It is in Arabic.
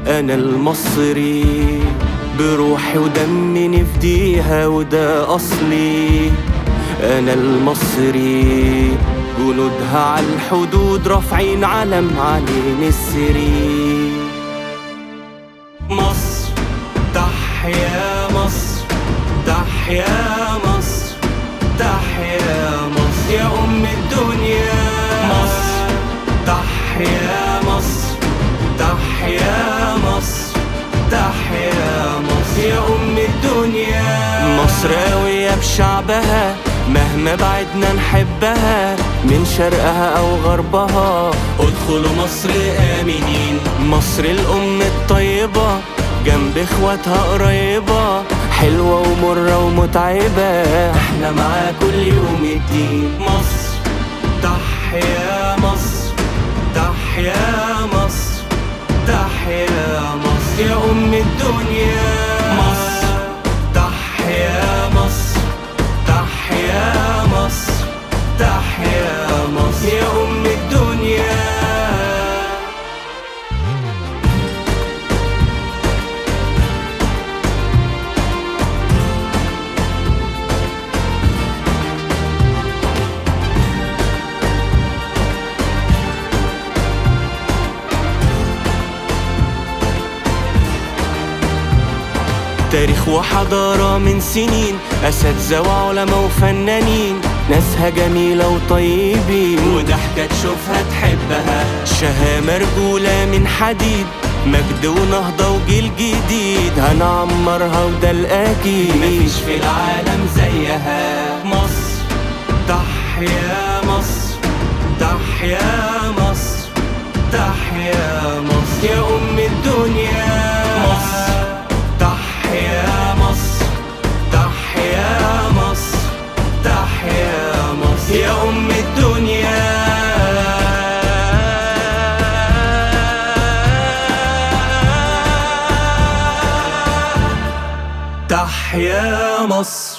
أنا المصري، بروحي ودمي نفديها وده أصلي. أنا المصري، جنودها على الحدود رافعين علم علي نسري. مصر تحيا مصر، تحيا مصر، تحيا مصر يا أم الدنيا. مصر تحيا مصر، تحيا مصر، تحيا مصر يا أم الدنيا. مصر قوية بشعبها، مهما بعدنا نحبها، من شرقها أو غربها ادخلوا مصر آمنين. مصر الأم الطيبة، جنب اخواتها قريبة، حلوة ومرة ومتعبة، احنا معاها كل يوم الدين. مصر تحيا مصر، تحيا مصر، تحيا مصر يا أم الدنيا. مصر تحيا مصر، تحيا مصر، تحيا مصر يا أم الدنيا. تاريخ وحضارة من سنين، أساتذة وعلماء وفنانين، ناسها جميلة وطيبين، وضحكة تشوفها تحبها، شهامة رجولة من حديد، مجد ونهضة وجيل جديد، هنعمرها وده الأكيد، مفيش في العالم زيها. مصر تحيا مصر، تحيا مصر، تحيا مصر يا أم الدنيا. مصر تحيا مصر، تحيا مصر، تحيا مصر يا أم الدنيا. تحيا مصر.